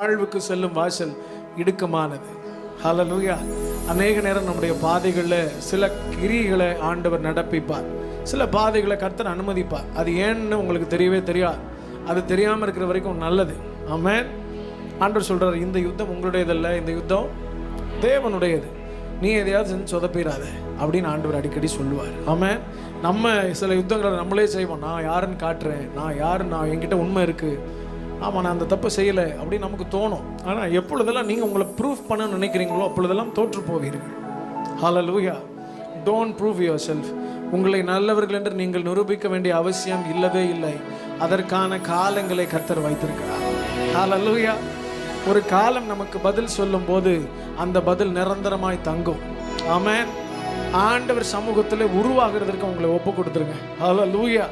வாழ்வுக்கு செல்லும் வாசல் இடுக்கமானது. ஹல்லேலூயா. அநேக நேரம் நம்முடைய பாதைகளில் சில கிரிகளை ஆண்டவர் நடப்பிப்பார், சில பாதைகளை கர்த்தர் அனுமதிப்பார். அது ஏன்னு உங்களுக்கு தெரியவே தெரியாது. அது தெரியாமல் இருக்கிற வரைக்கும் நல்லது. ஆமென். ஆண்டவர் சொல்றார், இந்த யுத்தம் உங்களுடையதல்ல, இந்த யுத்தம் தேவனுடையது, நீ எதையாவது செஞ்சு சொதப்பிடாத அப்படின்னு ஆண்டவர் அடிக்கடி சொல்லுவார். ஆமென். நம்ம சில யுத்தங்களை நம்மளே செய்வோம். நான் யாருன்னு காட்டுறேன், நான் என்கிட்ட உண்மை இருக்குது, ஆமாம் நான் அந்த தப்பு செய்யலை அப்படின்னு நமக்கு தோணும். ஆனால் எப்பொழுதெல்லாம் நீங்கள் உங்களை ப்ரூஃப் பண்ண நினைக்கிறீங்களோ அப்பொழுதெல்லாம் தோற்று போவீர்கள். Hallelujah. Don't prove yourself. உங்களை நல்லவர்கள் என்று நீங்கள் நிரூபிக்க வேண்டிய அவசியம் இல்லவே இல்லை. அதற்கான காலங்களை கர்த்தர் வைத்திருக்கிறார். ஹல்லேலூயா. ஒரு காலம் நமக்கு பதில் சொல்லும் போது அந்த பதில் நிரந்தரமாய் தங்கும். ஆமென். ஆண்டவர் சமூகத்தில் உருவாகிறதுக்கு உங்களை ஒப்பு கொடுத்துருங்க. ஹல்லேலூயா.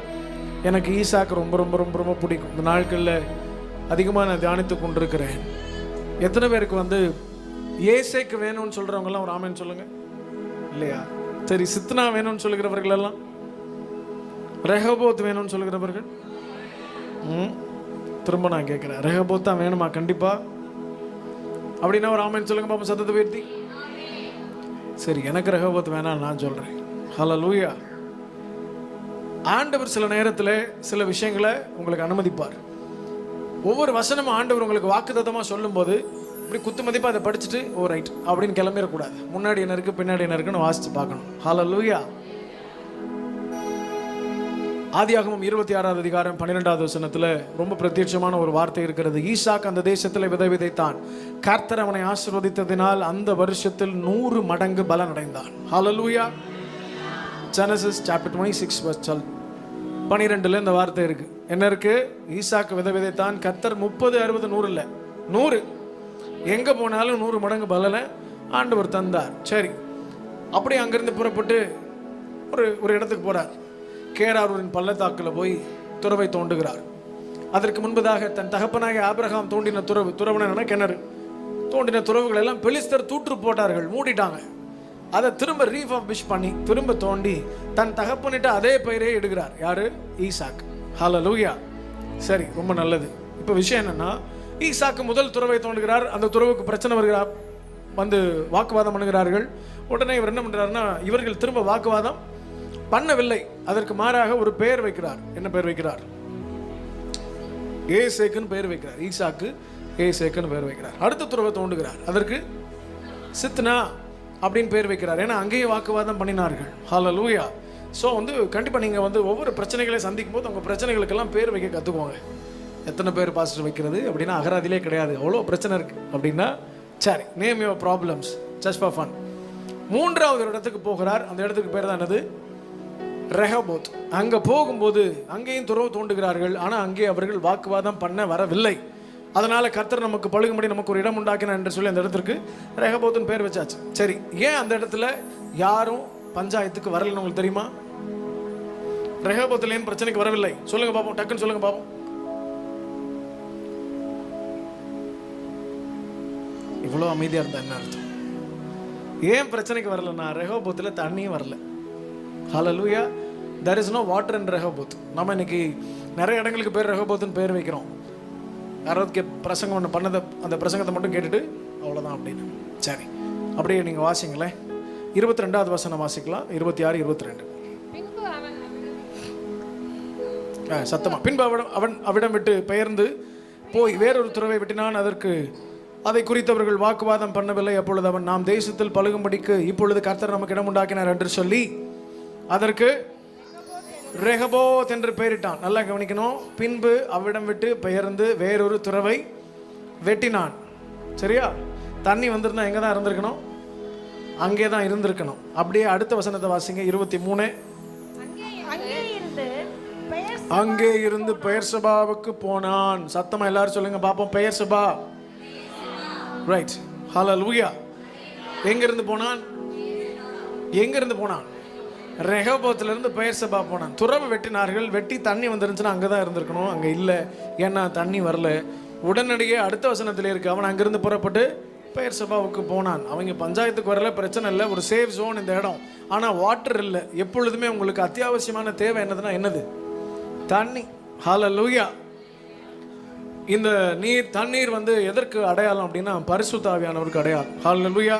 எனக்கு ஈசாக்கு ரொம்ப ரொம்ப ரொம்ப ரொம்ப பிடிக்கும். இந்த நாட்களில் அதிகமாக நான் தியானித்து கொண்டிருக்கிறேன். எத்தனை பேருக்கு ஏசேக்கு வேணும்னு சொல்கிறவங்கெல்லாம் ஒரு ஆமென் சொல்லுங்க. இல்லையா? சரி, சித்னா வேணும்னு சொல்லுகிறவர்கள் எல்லாம், ரெஹோபோத் வேணும்னு சொல்லுகிறவர்கள், திரும்ப நான் கேட்குறேன், ரெஹோபோத் தான் வேணுமா? கண்டிப்பா அப்படின்னா ஒரு ஆமென் சொல்லுங்க பாப்பா, சத்தத்தை உயர்த்தி. சரி, எனக்கு ரெஹோபோத் வேணாம் நான் சொல்கிறேன். ஹல்லேலூயா. ஆண்டவர் சில நேரத்தில் சில விஷயங்களை உங்களுக்கு அனுமதிப்பார். ஒவ்வொரு வசனமும் ஆண்டவர் உங்களுக்கு வாக்குத்தத்தமாக சொல்லும்போது இப்படி குத்து மதிப்பாக அதை படிச்சுட்டு ஓ ரைட் அப்படின்னு கிளம்பிடக்கூடாது. முன்னாடி என்ன இருக்குது பின்னாடி என்ன இருக்குன்னு வாசித்து பார்க்கணும். ஹல்லேலூயா. ஆதியாகமம் 26வது அதிகாரம் 12வது வசனத்தில் ரொம்ப பிரத்யட்சமான ஒரு வார்த்தை இருக்கிறது. ஈசாக்கு அந்த தேசத்தில் விதை விதைத்தான், கர்த்தர் அவனை ஆசீர்வதித்ததினால் அந்த வருஷத்தில் 100 மடங்கு பலன் அடைந்தான். ஹல்லேலூயா. ஜெனசிஸ் சாப்டர் 26 verse 12 இந்த வார்த்தை இருக்கு. என்ன இருக்கு? ஈசாக்கு விதை விதைத்தான், கர்த்தர் 30 60 100 இல்லை, 100 எங்கே போனாலும் 100 மடங்கு பலனை ஆண்டவர் தந்தார். சரி, அப்படி அங்கிருந்து புறப்பட்டு ஒரு இடத்துக்கு போறார். கேராரூரின் பள்ளத்தாக்கில் போய் துறவை தோண்டுகிறார். அதற்கு முன்பதாக தன் தகப்பனாக ஆபிரகாம் தோண்டின துறவுன கிணறு தோண்டின துறவுகள் எல்லாம் பெலிஸ்தர் தூற்று போட்டார்கள், மூடிட்டாங்க. அதை திரும்ப ரீஃபர்பிஷ் பண்ணி திரும்ப தோண்டி தன் தகப்பனிட்ட அதே பெயரே எடுக்கிறார். யாரு? ஈசாக். ஹல்லேலூயா. சரி, ரொம்ப நல்லது. இப்போ விஷயம் என்னன்னா, ஈசாக்கு முதல் துறவை தோண்டுகிறார். அந்த துறவுக்கு பிரச்சனை வருகிறார், வாக்குவாதம் பண்ணுகிறார்கள். உடனே இவர் என்ன பண்றாருன்னா, இவர்கள் திரும்ப வாக்குவாதம் பண்ணவில்லை, அதற்கு மாறாக ஒரு பெயர் வைக்கிறார். என்ன பெயர் வைக்கிறார்? ஏசேக்குன்னு பெயர் வைக்கிறார். ஈசாக்கு ஏசேக்குன்னு பெயர் வைக்கிறார். அடுத்த துறவை தோண்டுகிறார், அதற்கு சித்னா அப்படின்னு பேர் வைக்கிறார். ஏன்னா அங்கேயே வாக்குவாதம் பண்ணினார்கள். ஹல்லேலூயா. ஸோ கண்டிப்பாக நீங்கள் ஒவ்வொரு பிரச்சனைகளை சந்திக்கும் போது உங்கள் பிரச்சனைகளுக்கெல்லாம் பேர் வைக்க கற்றுக்குவாங்க. எத்தனை பேர் பாஸ்டர் வைக்கிறது அப்படின்னா அகராதிலே கிடையாது, அவ்வளோ பிரச்சனை இருக்குது அப்படின்னா சரி, name your problems just for fun. 3வது இடத்துக்கு போகிறார். அந்த இடத்துக்கு பேர் தான் என்னது? ரெஹோபோத். அங்கே போகும்போது அங்கேயும் துறவு தோண்டுகிறார்கள். ஆனால் அங்கே அவர்கள் வாக்குவாதம் பண்ண வரவில்லை. அதனால கர்த்தர் நமக்கு பழுகும்படி நமக்கு ஒரு இடம் உண்டாக்கினார் என்று சொல்லி அந்த இடத்திற்கு ரெஹோபோத்துன்னு பேர் வச்சாச்சு. சரி, ஏன் அந்த இடத்துல யாரும் பஞ்சாயத்துக்கு வரலன்னு உங்களுக்கு தெரியுமா? ரெஹோபோத்துல ஏன் பிரச்சனைக்கு வரவில்லை? சொல்லுங்க பாப்போம், டக்குன்னு சொல்லுங்க பாப்போம். இவ்வளோ அமைதியா இருந்தா என்ன அர்த்தம்? ஏன் பிரச்சனைக்கு வரலன்னா, ரெஹோபோத்துல தண்ணியும் வரல. ஹல்லேலூயா. there is no water in Rehoboth. நம்ம இன்னைக்கு நிறைய இடங்களுக்கு பேர் ரெஹோபோத்துன்னு பேர் வைக்கிறோம். யாராவது பிரசங்கம் ஒன்று பண்ணதை அந்த பிரசங்கத்தை மட்டும் கேட்டுட்டு அவ்வளோதான் அப்படின்னு. சரி, அப்படியே நீங்கள் வாசிங்களேன். 22வது வசனம் வாசிக்கலாம். 26 22 சத்தமா. பின்பு அவன் அவிடம் விட்டு பெயர்ந்து போய் வேறொரு துறவை வெட்டினான். அதை குறித்தவர்கள் வாக்குவாதம் பண்ணவில்லை. அப்பொழுது அவன், நாம் தேசத்தில் பழுகும்படிக்கு இப்பொழுது கர்த்தர் நமக்கு இடம் உண்டாக்கினார் என்று சொல்லி அதற்கு ரெஹோபோத் என்று பெயரிட்டான். நல்லா கவனிக்கணும். பின்பு அவ்விடம் விட்டு பெயர்ந்து வேறொரு துறவை வெட்டினான். சரியா? தண்ணி வந்திருந்தா எங்கே தான் இருந்திருக்கணும்? அங்கே தான் இருந்திருக்கணும். அப்படியே அடுத்த வசனத்தை வாசிங்க. 23 அங்கே இருந்து பெயர்சபாவுக்கு போனான். சத்தமா எல்லாரும் சொல்லுங்க பாப்போம், பெயர்சபா. ரைட். ஹல்லேலூயா. எங்கிருந்து போனான்? எங்கிருந்து போனான்? ரெஹோபோத்திலிருந்து பெயர்சபா போனான். துறவு வெட்டினார்கள். வெட்டி தண்ணி வந்துருந்துச்சுன்னா அங்கே தான் இருந்திருக்கணும், அங்கே இல்லை. ஏன்னா தண்ணி வரல. உடனடியே அடுத்த வசனத்தில் இருக்கு, அவன் அங்கிருந்து புறப்பட்டு பெயர்சபாவுக்கு போனான். அவங்க பஞ்சாயத்துக்கு வரல, பிரச்சனை இல்லை, ஒரு சேஃப் ஜோன் இந்த இடம். ஆனால் வாட்டர் இல்லை. எப்பொழுதுமே உங்களுக்கு அத்தியாவசியமான தேவை என்னதுன்னா என்னது? தண்ணி. ஹல்லேலூயா. இந்த தண்ணீர் வந்து எதற்கு அடையாளம் அப்படின்னா பரிசுத்த ஆவியானவருக்கு அடையாளம். ஹல்லேலூயா.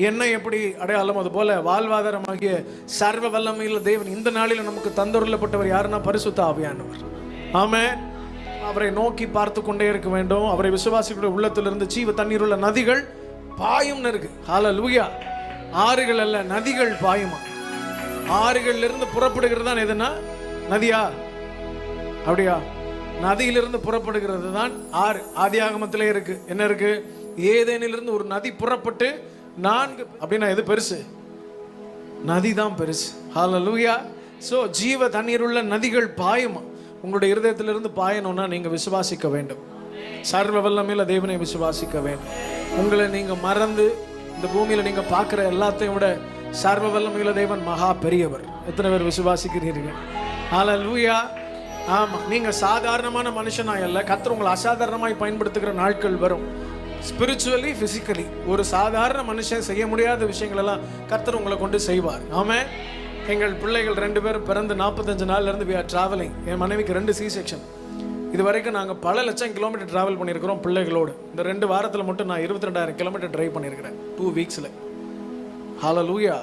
என்ன எப்படி அடையாளம், அது போல வாழ்வாதாரமாகிய சர்வ வல்லமையுள்ள தேவன் இந்த நாளில் நமக்கு தந்தருளப்பட்டவர் யாருன்னா பரிசுத்த ஆவியானவர். ஆமென். அவரை நோக்கி பார்த்து கொண்டே இருக்க வேண்டும். அவரை விசுவாசிகளுடைய உள்ளத்திலிருந்து ஜீவ தண்ணீர் உள்ள நதிகள் பாயும்னு இருக்கு. ஹல்லேலூயா. ஆறுகள் அல்ல, நதிகள் பாயுமா. ஆறுகள்ல இருந்து புறப்படுகிறது தான் எதுனா நதியா? அப்படியா? நதியிலிருந்து புறப்படுகிறது தான் ஆறு. ஆதியாகமத்திலே இருக்கு. என்ன இருக்கு? ஏதேனிலிருந்து ஒரு நதி புறப்பட்டு 4 அப்படின்னா எது பெருசு? நதி தான் பெருசு. ஹல்லேலூயா. சோ ஜீவ தண்ணீர் உள்ள நதிகள் பாயுமா. உங்களுடைய இருதயத்திலிருந்து பாயணும்னா நீங்க விசுவாசிக்க வேண்டும். சர்வ வல்லமையுள்ள தேவனை விசுவாசிக்க வேண்டும். உங்களை நீங்க மறந்து இந்த பூமியில நீங்க பார்க்கிற எல்லாத்தையும் விட சர்வ வல்லமையுள்ள தேவன் மகா பெரியவர். எத்தனை பேர் விசுவாசிக்கிறீர்கள்? ஹல்லேலூயா. ஆமா, நீங்க சாதாரணமான மனுஷனாய் அல்ல, கர்த்தர் உங்களை அசாதாரணமாய் பயன்படுத்துகிற நாட்கள் வரும். ஸ்பிரிச்சுவலி, பிசிக்கலி ஒரு சாதாரண மனுஷன் செய்ய முடியாத விஷயங்கள் எல்லாம் கர்த்தர் உங்களை கொண்டு செய்வார். ஆமென். எங்கள் பிள்ளைகள் 2 பேரும் பிறந்து 45 நாள்ல இருந்து we are traveling. என் மனைவிக்கு 2 C-section. இது வரைக்கும் நாங்கள் பல லட்சம் கிலோமீட்டர் டிராவல் பண்ணியிருக்கிறோம் பிள்ளைகளோடு. இந்த 2 வாரத்தில் மட்டும் நான் 22,000 கிலோமீட்டர் டிரைவ் பண்ணியிருக்கிறேன் 2 வீக்ஸில். ஹல்லேலூயா.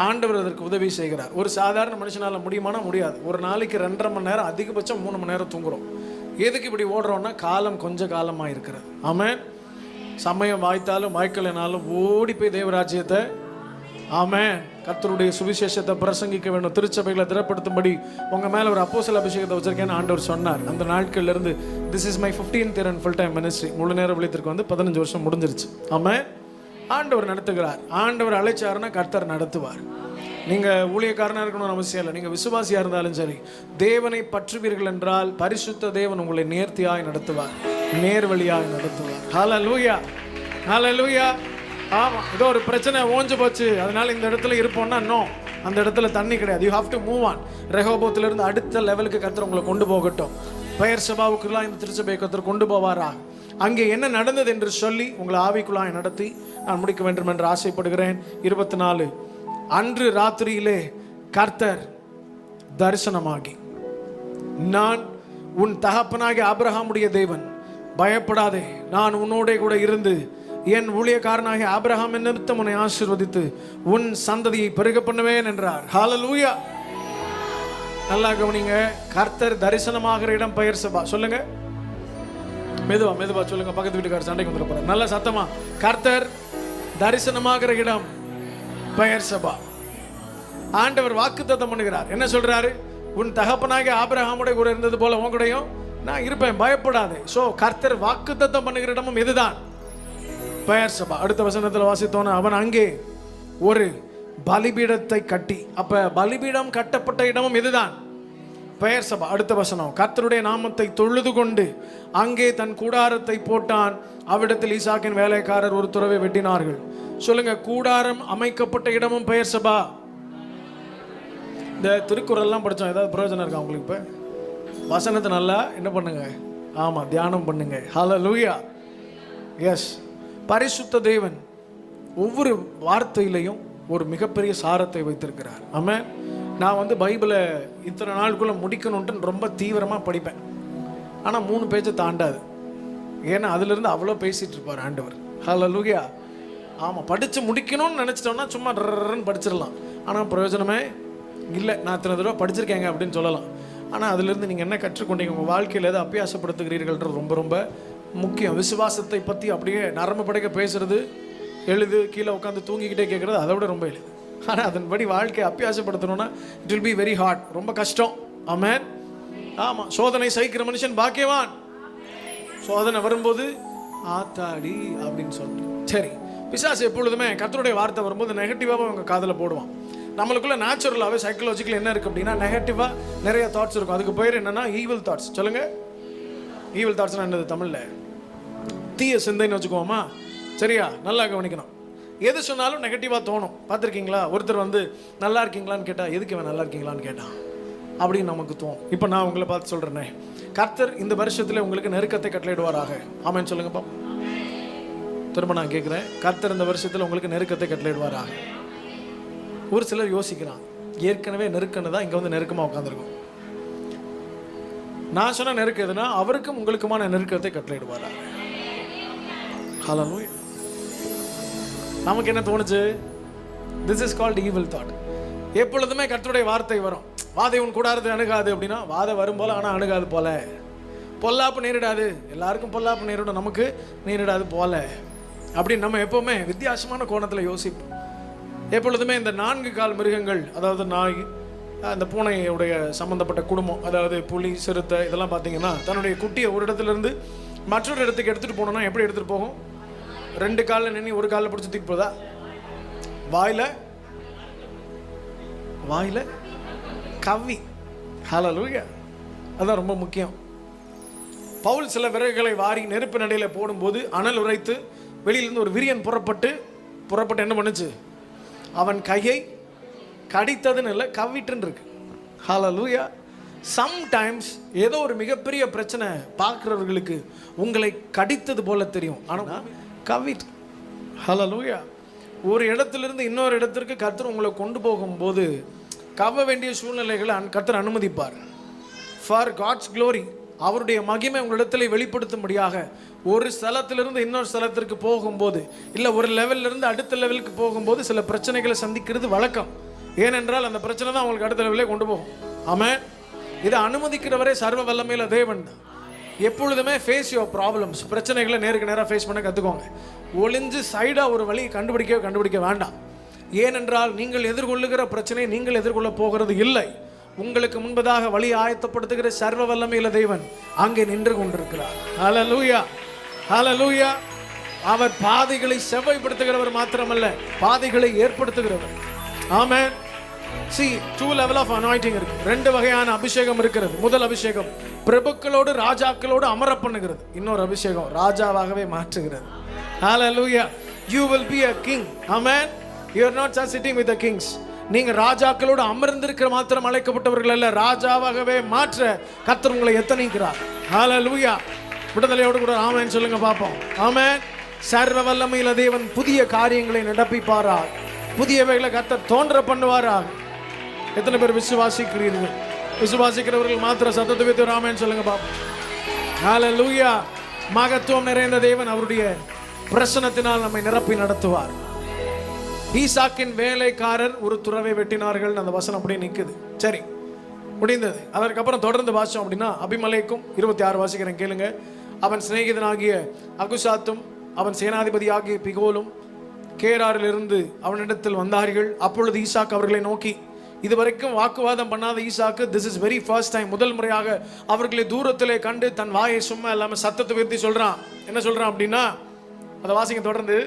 ஆண்டவர் அதற்கு உதவி செய்கிறார். ஒரு சாதாரண மனுஷனால் முடியுமானா முடியாது. ஒரு நாளைக்கு 2.5 மணி நேரம், அதிகபட்சம் 3 மணி நேரம் தூங்குறோம். எதுக்கு இப்படி ஓடுறோம்னா காலம் கொஞ்ச காலமாக இருக்கிறது. ஆமென். சமயம் வாய்த்தாலும் வாய்க்கலைனாலும் ஓடி போய் தேவராஜ்யத்தை, ஆமென், கர்த்தருடைய சுவிசேஷத்தை பிரசங்கிக்க வேண்டும். திருச்சபைகளை திறப்படுத்தும்படி உங்க மேல ஒரு அப்போஸ்தல அபிஷேகத்தை வச்சிருக்கேன்னு ஆண்டவர் சொன்னார். அந்த நாட்கள்ல இருந்து this is my 15th year and full time ministry. முழு நேர விழித்திற்கு வந்து 15 வருஷம் முடிஞ்சிருச்சு. ஆமென். ஆண்டவர் நடத்துகிறார். ஆண்டவர் அழைச்சாருன்னா கர்த்தர் நடத்துவார். நீங்க ஊழியக்காரனா இருக்கணும்னு அவசியம் இல்லை. நீங்க விசுவாசியா இருந்தாலும் சரி, தேவனை பற்றுவீர்கள் என்றால் பரிசுத்த தேவன் உங்களை நேர்த்தியாய் நடத்துவார், நேர்வழியாய் நடத்துவார். ஹல்லேலூயா. ஹல்லேலூயா. ஆமா, ஏதோ ஒரு பிரச்சனை ஓஞ்சு போச்சு அதனால இந்த இடத்துல இருப்போம்னா நோ, அந்த இடத்துல தண்ணி கிடையாது. You have to move on. ரெஹோபோத்துல இருந்து அடுத்த லெவலுக்கு கர்த்தர் உங்களை கொண்டு போகட்டும். பெயர் சபாவுக்குலாம் இந்த திருச்சபை கர்த்தர் கொண்டு போவாரா. அங்கே என்ன நடந்தது என்று சொல்லி உங்களை ஆவிக்குள்ளாய் நடத்தி நான் முடிக்க வேண்டும் என்று ஆசைப்படுகிறேன். 24 அன்று ராத்திரியிலே கர்த்தர் தரிசனமாகி, நான் உன் தகப்பனாகிய ஆபிரகாமுடைய தேவன், பயப்படாதே, நான் உன்னோட கூட இருந்து என் ஊழியக்காரனாகிய ஆபிரகாம் நிமித்தம் உன்னை ஆசீர்வதித்து உன் சந்ததியை பெருக பண்ணுவேன் என்றார். ஹல்லேலூயா. நல்லா கவனிங்க. கர்த்தர் தரிசனமாகிற இடம் பெயர் சபா. சொல்லுங்க மெதுவா மெதுவா சொல்லுங்க. பக்கத்து வீட்டுக்காரர் சண்டைக்கு வந்துட போறார். நல்ல சத்தமா. கர்த்தர் தரிசனமாகிற இடம் பெயர் சபா. ஆண்டவர் வாக்குத்தத்தம் பண்ணுகிறார். என்ன சொல்றாரு? உன் தகப்பனாகிய ஆபிரகாமுடைய கூட இருந்தது போல உன் கூடயும் நான் இருப்பேன், பயப்படாதே. சோ கர்த்தர் வாக்குத்தத்தம் பண்ணுகிற இடமும் இதுதான், பெயர் சபா. அடுத்த வசனத்தில் வாசித்தோன்னா, அவன் அங்கே ஒரு பலிபீடத்தை கட்டி, அப்ப பலிபீடம் கட்டப்பட்ட இடமும் இதுதான், பெயர் சபா. அடுத்த வசனம், கர்த்தருடைய நாமத்தை தொழுது கொண்டு அங்கே தன் கூடாரத்தை போட்டான். அவ்விடத்தில் ஈசாக்கின் வேலைக்காரர் ஒரு துறவை வெட்டினார்கள். சொல்லுங்க, கூடாரம் அமைக்கப்பட்ட இடமும் பெயர் சபா. இந்த திருக்குறள்லாம் படித்தோம், ஏதாவது பிரயோஜனம் இருக்கா உங்களுக்கு? இப்போ வசனத்தை நல்லா என்ன பண்ணுங்க, ஆமா, தியானம் பண்ணுங்க. ஹல்லேலூயா. எஸ், பரிசுத்த தேவன் ஒவ்வொரு வார்த்தையிலையும் ஒரு மிகப்பெரிய சாரத்தை வைத்திருக்கிறார். ஆமென். நான் வந்து பைபிளை இத்தனை நாளுக்குள்ளே முடிக்கணுன்ட்டு ரொம்ப தீவிரமாக படிப்பேன். ஆனால் 3 பேஜை தாண்டாது. ஏன்னா அதிலிருந்து அவ்வளோ பேசிகிட்டு இருப்பார் ஆண்டவர். ஹல்லேலூயா. ஆமாம், படித்து முடிக்கணும்னு நினச்சிட்டோம்னா சும்மா ரன்னு படிச்சிடலாம். ஆனால் பிரயோஜனமே இல்லை. நான் இத்தனை தடவை படிச்சிருக்கேங்க அப்படின்னு சொல்லலாம். ஆனால் அதிலிருந்து நீங்கள் என்ன கற்றுக்கொண்டீங்க, உங்கள் வாழ்க்கையில் எதை அபியாசப்படுத்துகிறீர்கள்ன்றது ரொம்ப ரொம்ப முக்கியம். விசுவாசத்தை பற்றி அப்படியே நரம்பு படைக்க பேசுறது எழுது, கீழே உட்காந்து தூங்கிக்கிட்டே கேட்குறது அதை விட ரொம்ப எழுது. ஆனால் அதன்படி வாழ்க்கையை அபியாசப்படுத்தணும்னா it will be very hard, ரொம்ப கஷ்டம். ஆமென். ஆமாம், சோதனை சகிக்கிற மனுஷன் பாக்கியவான். சோதனை வரும்போது ஆத்தாடி அப்படின்னு சொல்லிட்டு, சரி, பிசாசு எப்பொழுதுமே கர்த்தருடைய வார்த்தை வரும்போது நெகட்டிவாக அவங்க காதில் போடுவான். நம்மளுக்குள்ள நேச்சுரலாகவே சைக்கலாஜிக்கல் என்ன இருக்குது அப்படின்னா, நெகட்டிவாக நிறைய தாட்ஸ் இருக்கும். அதுக்கு பேர் என்னன்னா ஈவில் தாட்ஸ். சொல்லுங்க, ஈவில் தாட்ஸ்னா என்னது தமிழில்? தீய சிந்தைன்னு வச்சுக்கோமா. சரியா? நல்லா கவனிக்கணும். எது சொன்னாலும் நெகட்டிவாக தோணும். பார்த்துருக்கீங்களா? ஒருத்தர் வந்து நல்லா இருக்கீங்களான்னு கேட்டால், எதுக்கு இவன் நல்லா இருக்கீங்களான்னு கேட்டான் அப்படின்னு நமக்கு தோணும். இப்போ நான் உங்களை பார்த்து சொல்கிறேனே, கர்த்தர் இந்த வருஷத்தில் உங்களுக்கு நெருக்கத்தை கட்டளையிடுவாராக. ஆமென் சொல்லுங்கப்பா. திரும்ப நான் கேட்குறேன், கர்த்தர் இந்த வருஷத்தில் உங்களுக்கு நெருக்கத்தை கட்டளையிடுவாராக. ஒரு சிலர் யோசிக்கிறான், ஏற்கனவே நெருக்கன்னு தான் இங்கே வந்து நெருக்கமாக உட்காந்துருக்கும். நான் சொன்ன நெருக்கம் எதுனா அவருக்கும் உங்களுக்குமான நெருக்கத்தை கட்டளையிடுவாரா. ஹல்லேலூயா. நமக்கு என்ன தோணுச்சு? This is called evil thought. எப்பொழுதுமே கர்த்தருடைய வார்த்தை வரும், வாதை உன் கூடாரத்தை அணுகாது அப்படின்னா, வாதை வரும் போல ஆனால் அணுகாது போல, பொல்லாப்பு நேரிடாது, எல்லாருக்கும் பொல்லாப்பு நேரிடும், நமக்கு நேரிடாது போல அப்படின்னு நம்ம எப்போவுமே வித்தியாசமான கோணத்தில் யோசிப்போம். எப்பொழுதுமே இந்த 4 கால் மிருகங்கள், அதாவது நாய், அந்த பூனையுடைய சம்மந்தப்பட்ட குடும்பம், அதாவது புலி, சிறுத்தை, இதெல்லாம் பார்த்தீங்கன்னா தன்னுடைய குட்டியை ஒரு இடத்துலேருந்து மற்றொரு இடத்துக்கு எடுத்துகிட்டு போனோம்னா எப்படி எடுத்துகிட்டு போகும்? 2 காலில் நின்று 1 காலில் பிடிச்சி தூக்கி போதா? வாயில கவ்வி. ஹல்லேலூயா. அதான் ரொம்ப முக்கியம். பவுல் சில விறகுகளை வாரி நெருப்பு நடையில் போடும்போது அனல் உரைத்து வெளியிலிருந்து ஒரு விரியன் புறப்பட்டு என்ன பண்ணுச்சு? அவன் கையை கடித்ததுன்னு இல்லை, கவ்விட்டுன்னு இருக்கு. ஹல்லேலூயா. சம்டைம்ஸ் ஏதோ ஒரு மிகப்பெரிய பிரச்சனை பார்க்குறவர்களுக்கு உங்களை கடித்தது போல தெரியும், ஆனால் கவ்விட்டு. ஹல்லேலூயா. ஒரு இடத்திலிருந்து இன்னொரு இடத்திற்கு கர்த்தர் உங்களை கொண்டு போகும்போது கவ வேண்டிய சூழ்நிலைகளை கர்த்தர் அனுமதிப்பார். ஃபார் காட்ஸ் க்ளோரி, அவருடைய மகிமை உங்களிடத்தில் வெளிப்படுத்தும்படியாக ஒரு ஸ்தலத்திலிருந்து இன்னொரு ஸ்தலத்திற்கு போகும்போது, இல்லை ஒரு லெவலிருந்து அடுத்த லெவலுக்கு போகும்போது சில பிரச்சனைகளை சந்திக்கிறது வழக்கம். ஏனென்றால் அந்த பிரச்சனை தான் உங்களுக்கு அடுத்த லெவலே கொண்டு போகும். ஆமென். இதை அனுமதிக்கிறவரே சர்வ வல்லமையில தேவன் தான். எப்பொழுதுமே ஃபேஸ் யுவர் ப்ராப்ளம்ஸ், பிரச்சனைகளை நேருக்கு நேராக ஃபேஸ் பண்ண கற்றுக்கோங்க. ஒளிஞ்சு சைடாக ஒரு வழி கண்டுபிடிக்க வேண்டாம். ஏனென்றால் நீங்கள் எதிர்கொள்ளுகிற பிரச்சனை நீங்கள் எதிர்கொள்ள போகிறது இல்லை. உங்களுக்கு முன்பதாக வழி ஆயத்தப்படுத்துகிற சர்வ வல்லமையில தேவன் அங்கே நின்று கொண்டிருக்கிறார். ஹல்லேலூயா, ஹல்லேலூயா. அவர் பாதைகளை செவ்வாய்ப்படுத்துகிறவர் மாத்திரமல்ல, பாதைகளை ஏற்படுத்துகிறவர். ஆமென். See, 2 level of anointing இருக்கு. 2 வகையான அபிஷேகம் இருக்கிறது. முதல் அபிஷேகம் பிரபுக்களோடு ராஜாக்களோடு அமர பண்ணுகிறது. இன்னொரு அபிஷேகம் ராஜாவாகவே மாற்றுகிறது. Hallelujah. You will be a king. Amen. You are not just sitting with the kings. நீங்க ராஜாக்களோடு அமர்ந்திருக்கிற மாத்திரம் அழைக்கப்பட்டவர்கள் அல்ல, ராஜாவாகவே மாற்ற கர்த்தர் உங்களை எத்தனைக்கிறார். Hallelujah. விடுதலையோடு கூட ஆமென் சொல்லுங்க பாப்போம். ஆமென். சர்வ வல்லமையுள்ள தேவன் புதிய காரியங்களை நடப்பிப்பாராக, புதியவைகளை கர்த்தர் தோன்ற பண்ணுவாராக. எத்தனை பேர் விசுவாசிக்கிறீர்கள்? விசுவாசிக்கிறவர்கள் மாத்திர சத்தத்தை வைத்து ஆமென் சொல்லுங்க பாப்போம். ஹல்லேலூயா. மகத்துவம் நிறைந்த தேவன் அவருடைய பிரசன்னத்தினால் நம்மை நிரப்பி நடத்துவார். ஈசாக்கின் வேலைக்காரர் ஒரு துறவை வெட்டினார்கள், அந்த வசனம் அப்படியே நிற்குது. சரி, முடிந்தது. அதற்கப்புறம் தொடர்ந்து வாசிச்சோம் அப்படின்னா அபிமலேக்கும் 26 வாசிக்கிறேன் கேளுங்க. அவன் சிநேகிதனாகிய அகுசாத்தும் அவன் சேனாதிபதியாகிய பிகோலும் கேராரிலிருந்து அவனிடத்தில் வந்தார்கள். அப்பொழுது ஈசாக் அவர்களை நோக்கி, இதுவரைக்கும் வாக்குவாதம் பண்ணாத ஈசாக்கு this is very first time, முதல் முறையாக அவர்களை தூரத்திலே கண்டு தன் வாயை சும்மா இல்லாமல் சத்தத்தை உயர்த்தி சொல்றான். என்ன சொல்றான் அப்படின்னா, அதை வாசிங்க தொடர்ந்து.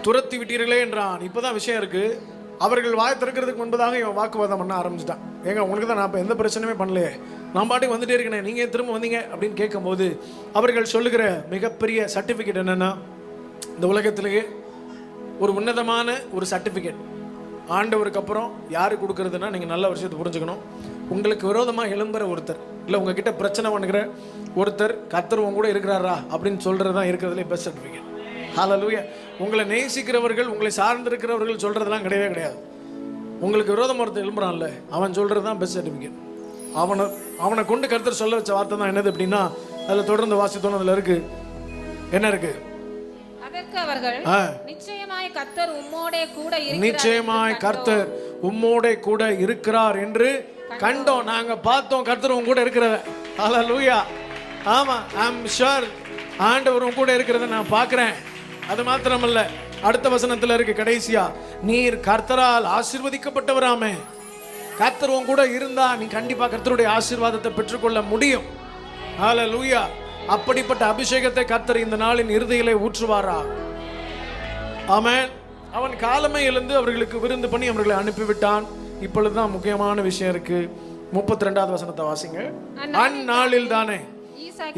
துரத்தி விட்டீர்களே என்றான். இப்போதான் விஷயம் இருக்கு. அவர்கள் வாய் திறக்கிறதுக்கு முன்பதாக இவன் வாக்குவாதம் பண்ண ஆரம்பிச்சிட்டான். ஏங்க உனக்கு தான் நான் இப்போ எந்த பிரச்சனையுமே பண்ணலையே, நான் பாட்டுக்கு வந்துட்டே இருக்கேன், நீங்கள் திரும்ப வந்தீங்க அப்படின்னு கேட்கும்போது அவர்கள் சொல்லுகிற மிகப்பெரிய சர்டிஃபிகேட் என்னென்னா, இந்த உலகத்திலேயே ஒரு உன்னதமான ஒரு சர்டிஃபிகேட் ஆண்டவருக்கு அப்புறம் யாரு கொடுக்கறதுன்னா, நீங்கள் நல்ல விஷயத்தை புரிஞ்சுக்கணும். உங்களுக்கு விரோதமாக எழும்புற ஒருத்தர், இல்லை உங்ககிட்ட பிரச்சனை பண்ணுகிற ஒருத்தர் கர்த்தர் உங்க கூட இருக்கிறாரா அப்படின்னு சொல்கிறது தான் இருக்கிறதுலே பெஸ்ட் சர்டிஃபிகேட். ஹல்லேலூயா. உங்களை நேசிக்கிறவர்கள், உங்களை சார்ந்திருக்கிறவர்கள் சொல்கிறதெல்லாம் கிடையவே கிடையாது. உங்களுக்கு விரோதம் ஒருத்தர் எழும்புறான்ல, அவன் சொல்கிறது தான் பெஸ்ட் சர்டிஃபிகேட். அவனை கொண்டு கர்த்தர் சொல்ல வச்ச வார்த்தை தான் என்னது அப்படின்னா, அதில் தொடர்ந்து வாசித்தோம். அதில் இருக்கு என்ன இருக்கு? அதற்கு அவர்கள், நிச்சயமாய் கர்த்தர் உம்மோடே கூட இருக்கிறார், நிச்சயமாய் கர்த்தர் உம்மோடே கூட இருக்கிறார் என்று கண்டோம், நாங்க பார்த்தோம் கர்த்தர் உங்க கூட இருக்கிறத. ஹல்லேலூயா. ஆமா, ஐ அம் ஷூர் ஆண்டவர் உங்க கூட இருக்கிறத நான் பார்க்கிறேன். அது மாத்திரமல்ல, அடுத்த வசனத்துல இருக்கு கடைசியா, நீர் கர்த்தரால் ஆசீர்வதிக்கப்பட்டவராமே. கர்த்தர் உன் கூட இருந்தா நீ கண்டிப்பா கர்த்தருடைய ஆசீர்வாதத்தை பெற்றுக்கொள்ள முடியும். ஹல்லேலூயா. அப்படிப்பட்ட அபிஷேகத்தை கர்த்தர் இந்த நாளின் இறுதியிலே ஊற்றுவாரா. ஆமென். அவன் காலமே எழுந்து அவர்களுக்கு விருந்து பண்ணி அவர்களை அனுப்பிவிட்டான். இப்பொழுதுதான் முக்கியமான விஷயம் இருக்கு. 32வது வசனத்தை வாசிங்க. அந்நாளில் தானே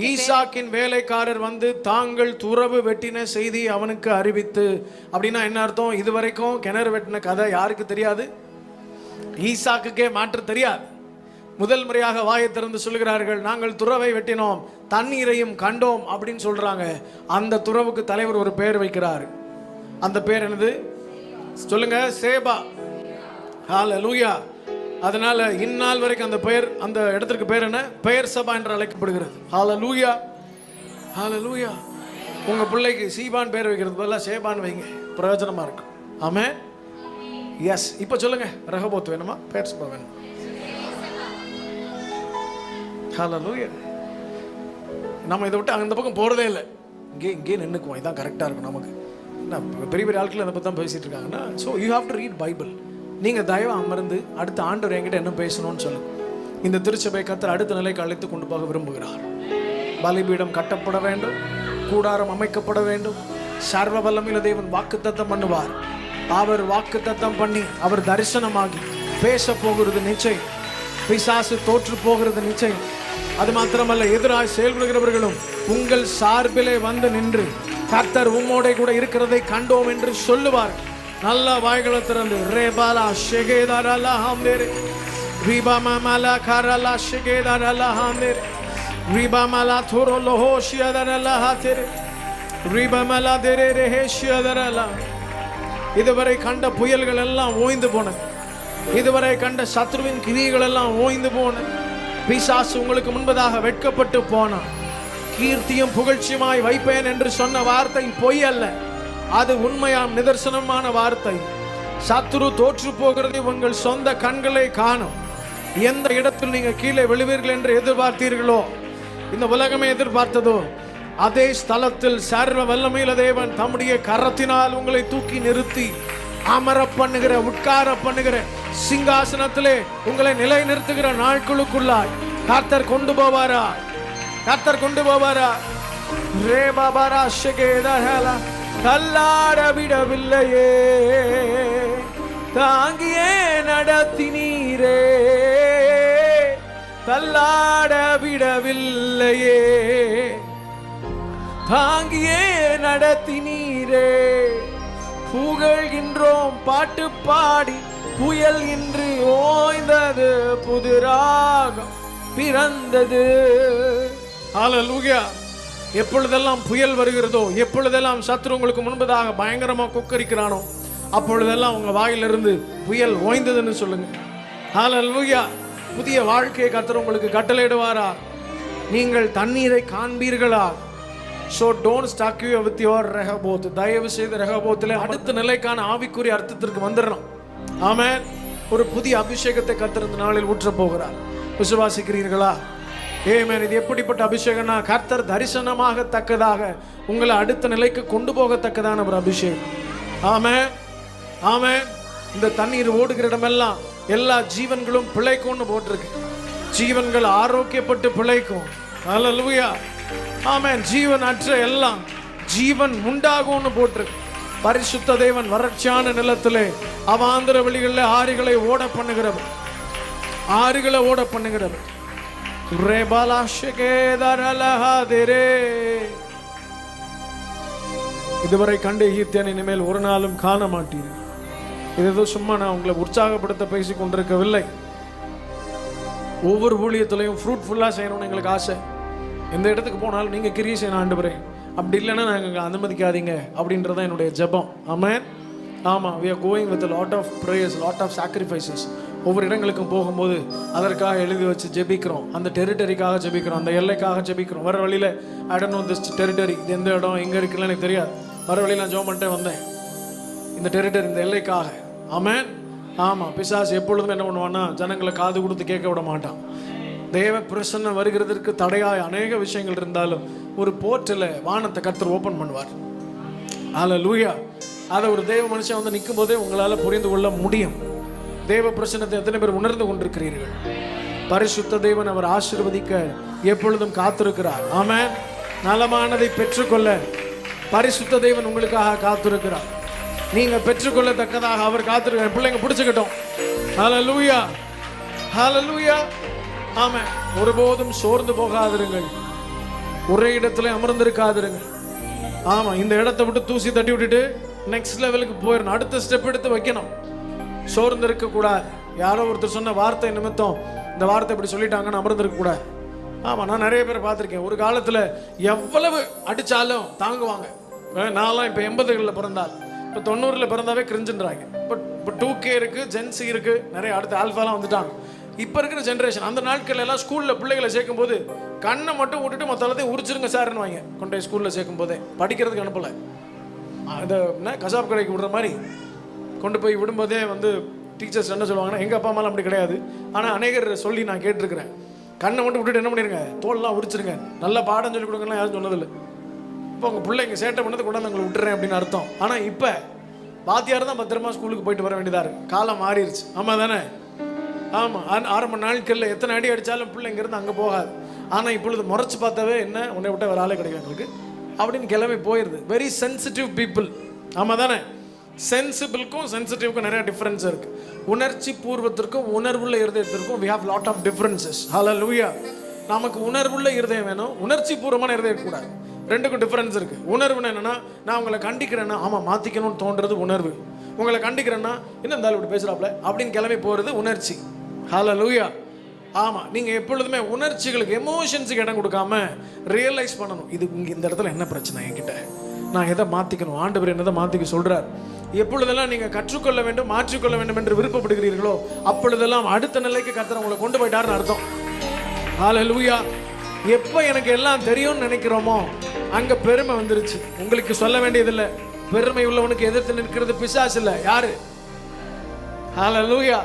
ஈசாக்கின் வேலைக்காரர் வந்து தாங்கள் துறவு வெட்டின செய்தி அவனுக்கு அறிவித்து. அப்படின்னா என்ன அர்த்தம்? இதுவரைக்கும் கிணறு வெட்டின கதை யாருக்கு தெரியாது? ஈசாக்குக்கே மாற்று தெரியாது. முதல் முறையாக வாயை திறந்து சொல்லுகிறார்கள், நாங்கள் துறவை வெட்டினோம், தண்ணீரையும் கண்டோம் அப்படின்னு சொல்றாங்க. அந்த துறவுக்கு தலைவர் ஒரு பெயர் வைக்கிறார், அந்த பேர் என்னது சொல்லுங்க? சேபா. ஹல்லேலூயா. அதனால இந்நாள் வரைக்கும் அந்த பெயர், அந்த இடத்திற்கு பேர் என்ன? பெயர் சபா என்று அழைக்கப்படுகிறது. ஹல்லேலூயா, ஹல்லேலூயா. உங்க பிள்ளைக்கு சீபான் பேர் வைக்கிறது பதிலாக சேபான் வைங்க, பிரயோஜனமா இருக்கும். ஆமென். எஸ். இப்போ சொல்லுங்க, ரெகோபோத் வேணுமா பெயர் சபா வேணுமா? ஹல்லேலூயா. நம்ம இதை விட்டு அந்த பக்கம் போறதே இல்லை. இங்கே நின்றுக்குவோம், இதான் கரெக்டாக இருக்கும் நமக்கு. என்ன பெரிய பெரிய ஆட்கள் அதை பற்றி தான் பேசிட்டு இருக்காங்கன்னா, so you have to read Bible. நீங்கள் தயவாக அமர்ந்து அடுத்த ஆண்டவர் என்கிட்ட என்ன பேசணும்னு சொல்லுங்க. இந்த திருச்சபை கர்த்தர் அடுத்த நிலைக்கு அழைத்து கொண்டு போக விரும்புகிறார். பலிபீடம் கட்டப்பட வேண்டும், கூடாரம் அமைக்கப்பட வேண்டும். சர்வ வல்லமையுள்ள தேவன் வாக்குத்தத்தம் பண்ணுவார். அவர் வாக்குத்தத்தம் பண்ணி அவர் தரிசனமாகி பேச போகிறது நிச்சயம். பிசாசு தோற்று போகிறது நிச்சயம். அது மாத்திரமல்ல, எதிராய் செயல்படுகிறவர்களும் உங்கள் சார்பிலே வந்து நின்று கர்த்தர் உம்மோட கூட இருக்கிறதை கண்டோம் என்று சொல்லுவார். நல்ல வாய்களை திறந்து ரேபாலா ஷெகேதாரலா ஹாம்தேரே ரிபாமலா கரலா ஷெகேதாரலா ஹாம்தேரே ரிபாமலா துரோலோ ஹோஷியதரலா ஹாதேரே ரிபாமலா தேரே ரேஹேஷியதரலா. இதுவரை கண்ட புயல்கள் எல்லாம் ஓய்ந்து போனது. இதுவரை கண்ட சத்ருவின் கிரியைகள் எல்லாம் ஓய்ந்து போனது. பிசாசு உங்களுக்கு முன்பதாக வெட்கப்பட்டு போனான். கீர்த்தியும் புகழ்ச்சியுமாய் வைப்பேன் என்று சொன்ன வார்த்தை பொய் அல்ல, அது உண்மையாம் நிதர்சனமான வார்த்தை. சத்துரு தோற்று போகிறதை உங்கள் சொந்த கண்களை காணும். எந்த இடத்தில் நீங்க கீழே விழுவீர்கள் என்று எதிர்பார்த்தீர்களோ, இந்த உலகமே எதிர்பார்த்ததோ, அதே ஸ்தலத்தில் சர்வ வல்லமையுள்ள தேவன் தம்முடைய கரத்தினால் உங்களை தூக்கி நிறுத்தி அமர பண்ணுகிற, உட்கார பண்ணுகிற சிங்காசனத்திலே உங்களை நிலை நிறுத்துகிற நாட்களுக்குள்ளாய் கர்த்தர் கொண்டு போவாரா? கர்த்தர் கொண்டு போவாரா? ரே பாபாரா ஷெகேதாரலா. தள்ளாட விடவில்லையே, தாங்கியே நடத்தினீரே. தள்ளாட விடவில்லையே, தாங்கியே நடத்தினீரே. புகழ்கின்றோம் பாட்டு பாடி, புயல் இன்று ஓய்ந்தது, புதிராகம் பிறந்தது. ஹல்லேலூயா. எப்பொழுதெல்லாம் புயல் வருகிறதோ, எப்பொழுதெல்லாம் சத்ரு உங்களுக்கு முன்பதாக பயங்கரமா கொக்கரிக்கிறானோ, அப்பொழுதெல்லாம் உங்க வாயிலிருந்து புயல் ஓய்ந்ததுன்னு சொல்லுங்க. ஹல்லேலூயா. புதிய வாழ்க்கையை கர்த்தர் உங்களுக்கு கட்டளையிடுவாரா? நீங்கள் தண்ணீரை காண்பீர்களா? So don't stuck you with your Rehoboth. தயவு செய்து ரெகோபோத்திலே அடுத்த நிலைக்கான ஆவிக்குரிய அர்த்தத்திற்கு வந்துடணும். ஆமென். ஒரு புதிய அபிஷேகத்தை கர்த்தர் இந்த நாளில் ஊற்ற போகிறார். விசுவாசிக்கிறீர்களா? ஆமென். இது எப்படிப்பட்ட அபிஷேகம்னா, கர்த்தர் தரிசனமாக தக்கதாக உங்களை அடுத்த நிலைக்கு கொண்டு போகத்தக்கதான ஒரு அபிஷேகம். ஆமென், ஆமென். இந்த தண்ணீர் ஓடுகிற இடமெல்லாம் எல்லா ஜீவன்களும் பிழைக்கும்னு போட்டிருக்கு. ஜீவன்கள் ஆரோக்கியப்பட்டு பிழைக்கும். ஹல்லேலூயா. ஆமென். ஜீவன் அற்ற எல்லாம் ஜீவன் உண்டாகும்னு போட்டிருக்கு. பரிசுத்த தேவன் வறட்சியான நிலத்திலே அவாந்திர வெளிகளில் ஆறுகளை ஓட பண்ணுகிறவர், ஆறுகளை ஓட பண்ணுகிறவர். இதுவரை கண்ட எகிப்தியனை இனிமேல் ஒரு நாளும் காண மாட்டீர்கள். இது ஏதோ சும்மா நான் உங்களை உற்சாகப்படுத்த பேசிக் கொண்டிருக்கவில்லை. ஒவ்வொரு ஊழியத்திலையும் ஃப்ரூட்ஃபுல்லா செய்யணும்னு எங்களுக்கு ஆசை. எந்த இடத்துக்கு போனாலும் நீங்க கிரியை செய்யணும் ஆண்டவரே, அப்படி இல்லைன்னா நாங்கள் அனுமதிக்காதீங்க அப்படின்றதான் என்னுடைய ஜெபம். ஆமென். ஆமாம், we are going with a lot of prayers, lot of sacrifices. ஒவ்வொரு இடங்களுக்கும் போகும்போது அதற்காக எழுதி வச்சு ஜெபிக்கிறோம். அந்த டெரிட்டரிக்காக ஜெபிக்கிறோம், அந்த எல்லைக்காக ஜெபிக்கிறோம். வர வழியில் I don't know this territory, இது எந்த இடம் எங்கே இருக்குன்னு எனக்கு தெரியாது. வர வழியில் நான் ஜெபம் பண்ணிட்டே வந்தேன், இந்த டெரிட்டரி, இந்த எல்லைக்காக. ஆமென். ஆமாம், பிசாசு எப்பொழுதும் என்ன பண்ணுவான்னா, ஜனங்களை காது கொடுத்து கேட்க விட மாட்டான். தேவ பிரசன்னம் வருகிறதற்கு தடையாய் அநேக விஷயங்கள் இருந்தாலும் ஒரு போர்ட்டலை வானத்தை கர்த்தர் ஓப்பன் பண்ணுவார். ஹல்லேலூயா. அதை ஒரு தேவ மனுஷன் வந்து நிற்கும் போதே உங்களால் புரிந்து கொள்ள முடியும். தேவ பிரசன்னத்தை எத்தனை பேர் உணர்ந்து கொண்டிருக்கிறீர்கள்? பரிசுத்த தேவன் அவர் ஆசீர்வதிக்க எப்பொழுதும் காத்திருக்கிறார். ஆமென். நலமானதை பெற்றுக்கொள்ள பரிசுத்த தேவன் உங்களுக்காக காத்திருக்கிறார். நீங்க பெற்றுக்கொள்ளத்தக்கதாக அவர் காத்திருக்கிறார். பிள்ளைங்க பிடிச்சுக்கிட்டோம். ஹல்லேலூயா, ஹல்லேலூயா. ஆமென். ஒருபோதும் சோர்ந்து போகாதிருங்கள், ஒரே இடத்துல அமர்ந்திருக்காதிருங்கள். ஆமா, இந்த இடத்தை விட்டு தூசி தட்டி விட்டுட்டு நெக்ஸ்ட் லெவலுக்கு போயிடணும், அடுத்த ஸ்டெப் எடுத்து வைக்கணும். சோர்ந்து இருக்க கூடாது. யாரோ ஒருத்தர் சொன்ன வார்த்தை நிமித்தம் இந்த வார்த்தை இப்படி சொல்லிட்டாங்கன்னு அமர்ந்திருக்க கூடாது. ஆமா, நான் நிறைய பேர் பார்த்துருக்கேன். ஒரு காலத்துல எவ்வளவு அடிச்சாலும் தாங்குவாங்க. நான்லாம் இப்ப 80களில் பிறந்தால் இப்போ 90ல் பிறந்தாவே கிரிஞ்சுன்றாங்க. இப்போ 2K இருக்குது, ஜென்சி இருக்குது, நிறைய அடுத்த ஆல்ஃபாலாம் வந்துட்டாங்க. இப்போ இருக்கிற ஜென்ரேஷன் அந்த நாட்கள் எல்லாம் ஸ்கூலில் பிள்ளைகளை சேர்க்கும் போது கண்ணை மட்டும் விட்டுட்டு மற்ற எல்லாத்தையும் உரிச்சிருங்க சார்னு வாங்க கொண்டு போய் ஸ்கூலில் சேர்க்கும் போதே. படிக்கிறதுக்கு அனுப்பலை, அதை என்ன கசாப் கடைக்கு விடுற மாதிரி கொண்டு போய் விடும்போதே வந்து டீச்சர்ஸ் என்ன சொல்லுவாங்கன்னா, எங்கள் அப்பா அம்மாலாம் அப்படி கிடையாது, ஆனால் அநேகர் சொல்லி நான் கேட்டிருக்கிறேன், கண்ணை மட்டும் விட்டுட்டு என்ன பண்ணிடுங்க, தோல்லாம் உரிச்சிருங்க, நல்ல பாடம் சொல்லி கொடுக்கலாம் யாரும் சொன்னதில்லை. இப்போ உங்கள் பிள்ளைங்க சேட்டை பண்ணது கொண்டாந்து உங்களை விட்டுறேன் அப்படின்னு அர்த்தம். ஆனால் இப்போ வாத்தியார் தான் பத்திரமா ஸ்கூலுக்கு போயிட்டு வர வேண்டியதாக இருக்குது. காலம் மாறிடுச்சு. ஆமாம் தானே? ஆமாம். ஆரம்ப நாட்களில் எத்தனை அடி அடித்தாலும் பிள்ளை இங்கேருந்து அங்கே போகாது. ஆனால் இப்பொழுது முறைச்சி பார்த்தாவே என்ன உன்னை விட்ட வேற ஆளே கிடைக்கும் எங்களுக்கு அப்படின்னு கிளம்பி போயிடுது. Very sensitive people. ஆமாம் தானே? சென்சிபிளுக்கும் சென்சிட்டிவ்க்கும் நிறைய டிஃப்ரென்ஸ் இருக்குது. உணர்ச்சி பூர்வத்திற்கும் உணர்வுள்ள இருதயத்திற்கும் we have lot of differences. Hallelujah. நமக்கு உணர்வுள்ள இருதயம் வேணும், உணர்ச்சி பூர்வமான இருதயம் கூடாது. ரெண்டுக்கும் டிஃப்ரென்ஸ் இருக்குது. உணர்வுன்னு என்னென்னா, நான் உங்களை கண்டிக்கிறேன்னா ஆமாம் மாற்றிக்கணும்னு தோன்றது உணர்வு. உங்களை கண்டிக்கிறேன்னா என்ன இருந்தாலும் இப்படி பேசுகிறாப்புல அப்படின்னு கிளம்பி போகிறது உணர்ச்சி. ஹல்லேலூயா. ஆமாம், நீங்கள் எப்பொழுதுமே உணர்ச்சிகளுக்கு எமோஷன்ஸுக்கு இடம் கொடுக்காம ரியலைஸ் பண்ணணும், இது இங்கே இந்த இடத்துல என்ன பிரச்சனை என்கிட்ட, நான் எதை மாற்றிக்கணும், ஆண்டவர் என்னதை மாற்றிக்க சொல்கிறார். எப்பொழுதெல்லாம் நீங்கள் கற்றுக்கொள்ள வேண்டும், மாற்றிக்கொள்ள வேண்டும் என்று விருப்பப்படுகிறீர்களோ அப்பொழுதெல்லாம் அடுத்த நிலைக்கு கர்த்தர் உங்களை கொண்டு போயிட்டாருன்னு அர்த்தம். ஹல்லேலூயா. எப்போ எனக்கு எல்லாம் தெரியும்னு நினைக்கிறோமோ அங்கே பெருமை வந்துருச்சு. உங்களுக்கு சொல்ல வேண்டியதில்லை, பெருமை உள்ளவனுக்கு எதிர்த்து நிற்கிறது பிசாசு இல்லை, யாரு? ஹல்லேலூயா.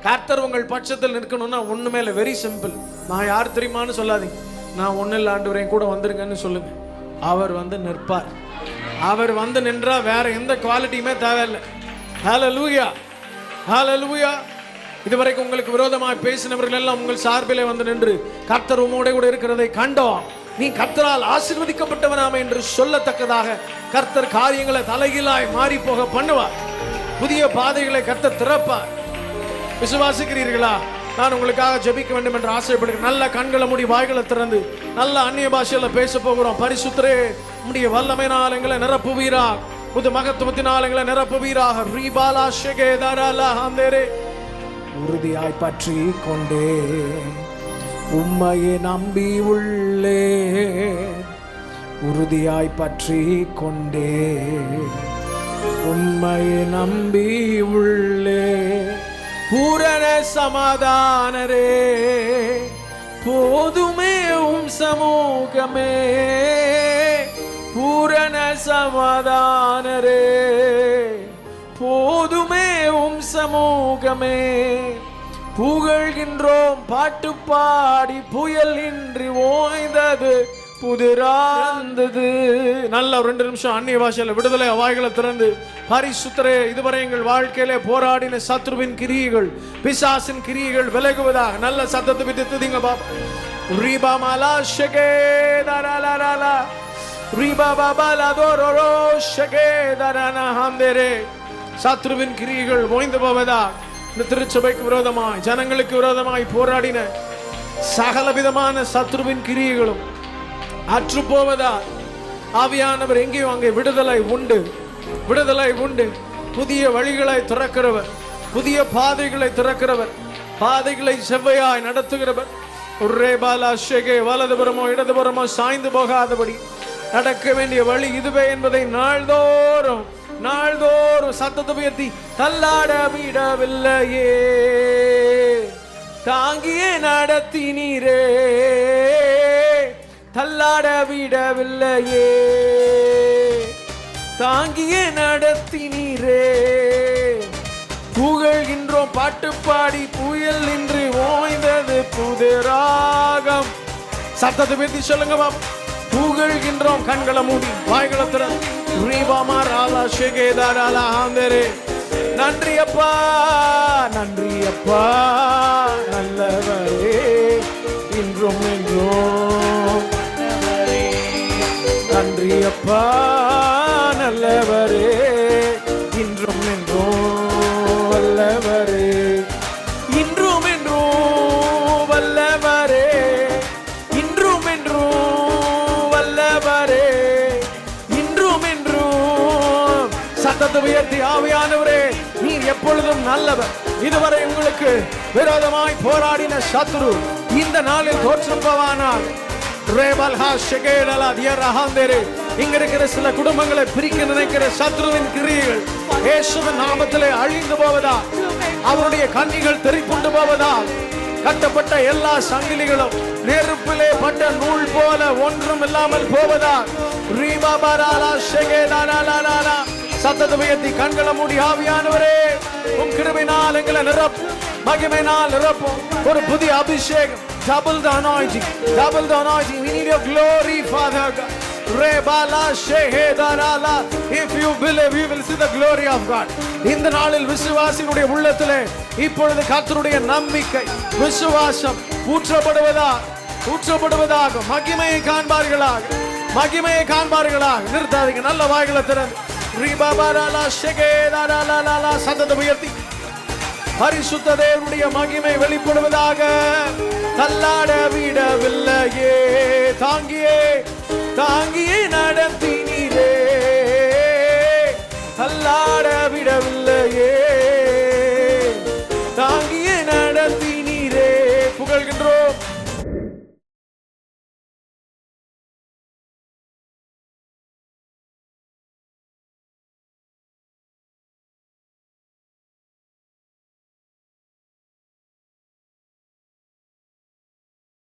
கர்த்தர் உங்கள் பட்சத்தில் நிற்கணும்னா ஒண்ணுமே இல்லை, வெரி சிம்பிள். நான் யார் தெரியுமான்னு சொல்லாதீங்க, நான் ஒன்றும் இல்லை ஆண்டவரே கூட வந்துருங்கன்னு சொல்லுங்க. அவர் வந்து நிற்பார். அவர் வந்து நின்றா வேற எந்த குவாலிட்டியுமே தேவையில்லை. ஹல்லேலூயா. ஹல்லேலூயா. இதுவரைக்கும் உங்களுக்கு விரோதமாக பேசினவர்கள் எல்லாம் உங்கள் சார்பிலே வந்து நின்று கர்த்தர் உம்மோட கூட இருக்கிறதை கண்டோம், நீ கர்த்தரால் ஆசீர்வதிக்கப்பட்டவனாமே என்று சொல்லத்தக்கதாக கர்த்தர் காரியங்களை தலைகீழாய் மாறி போக பண்ணுவார். புதிய பாதைகளை கர்த்தர் திறப்பார். விசுவாசிக்கிறீர்களா? நான் உங்களுக்காக ஜெபிக்க வேண்டும் என்று ஆசைப்படுகிறேன். நல்ல கண்களை மூடி வாய்களை திறந்து நல்ல அந்நிய பாஷையில பேச போகிறோம். பரிசுத்தரே, உம்முடைய வல்லமையினால் எங்களை நிரப்புவீராக, புது மகத்துவத்தினால் எங்களை நிரப்புவீராக. ரீபாலா ஷெகேதாராலா ஹந்தேரே. உறுதியாய் பற்றி கொண்டே உம்மையை நம்பி உள்ளே, உறுதியாய் பற்றி கொண்டே உம்மையை நம்பி உள்ளே. பூரண சமாதானரே, போதுமே உம் சமூகமே, பூரண சமாதானரே, போதுமே உம் சமூகமே. புகழ்கின்றோம் பாட்டு பாடி, புயல் இன்றி ஓய்ந்தது புதிராந்தது. நல்ல 2 நிமிஷம் அந்நிய பாஷையில விடுதலை வாய்களை திறந்து, பரிசுத்தரே, இதுவரை எங்கள் வாழ்க்கையிலே போராடின சத்ருவின் கிரியைகள், பிசாசின் கிரியைகள் விலகுவதாக நல்ல சத்தத்தை விதித்துதீங்க பாபா. ரீபா மாலா ஷகேதரலலலா, ரீபா பாபாலா தோரோரோ ஷகேதரனா ஹந்தேரே. சத்ருவின் கிரியைகள் ஓய்ந்து போவதாக, இந்த திருச்சபைக்கு விரோதமாய் ஜனங்களுக்கு விரோதமாய் போராடின சகல விதமான சத்ருவின் கிரியைகளும் அற்று போவதா. ஆவியானவர் எங்கேயும் அங்கே விடுதலை உண்டு, விடுதலை உண்டு. புதிய வழிகளை திறக்கிறவர், புதிய பாதைகளை திறக்கிறவர், பாதைகளை செவ்வையாய் நடத்துகிறவர். ஒரே பாலா ஷெகே, வலதுபுறமோ இடதுபுறமோ சாய்ந்து போகாதபடி நடக்க வேண்டிய வழி இதுவே என்பதை நாள்தோறும் நாள்தோறும் சத்தத்தை உயர்த்தி தள்ளாட விடவில்லையே, தாங்கியே நடத்தினீரே, தள்ளாட விடவில்லையே, தாங்கியே நடத்தினீரே. புகழ்கின்றோம் பாட்டு பாடி, புயல் இன்று ஓய்ந்தது புதிராகம். சத்தத்தை உயர்த்தி சொல்லுங்க பாபா. புகழ்கின்றோம், கண்களை மூடி வாய்களை திறந்து. நன்றி அப்பா, நன்றி அப்பா, நல்லவரே, இன்றும் என்றும். நன்றி அப்பா, நல்லவரே, இன்றும் என்றும் வல்லவரே, இன்றும் என்றும் வல்லவரே, இன்றும் என்றும் வல்லவரே, இன்றும் என்றும். சத்தத்தை உயர்த்தி, ஆவியானவரே, நீர் எப்பொழுதும் நல்லவர். இதுவரை உங்களுக்கு விரோதமாய் போராடின சத்ரு இந்த நாளில் தோற்றம் போவானார். இங்க இருக்கிற சில குடும்பங்களை பிரிக்க நினைக்கிற சத்ருவின் கிரியைகள் இயேசுவின் நாமத்திலே அழிந்து போவதா, அவருடைய கண்ணிகள் தெரிப்புண்டு போவதா, கட்டப்பட்ட எல்லா சங்கிலிகளும் நெருப்பிலே பட்ட நூல் போல ஒன்றும் இல்லாமல் போவதா. சத்தத்தை உயர்த்தி கண்களை மூடி ஆவியானவரே உம் கிருபையினால் எங்களை நிரப்பும், மகிமையினால் நிரப்பும். ஒரு புதிய அபிஷேகம், double the anointing, double the anointing. We need your glory, Father God. If you believe, you will see the glory of God. இந்த நாளில் விசுவாசிகளுடைய உள்ளத்திலே இப்பொழுது கர்த்தருடைய நம்பிக்கை, விசுவாசம் ஊற்றப்படுவதாக மகிமையை காண்பார்களாக, மகிமையை காண்பார்களாக. நிறுத்தாதீங்க, நல்ல வாய்களை திறந்து சத்தத்தை உயர்த்தி பரிசுத்த தேவனுடைய மகிமை வெளிப்படுவதாக. தள்ளாட விடவில்லையே, தாங்கியே நடத்தினீரே, தள்ளாட விடவில்லை.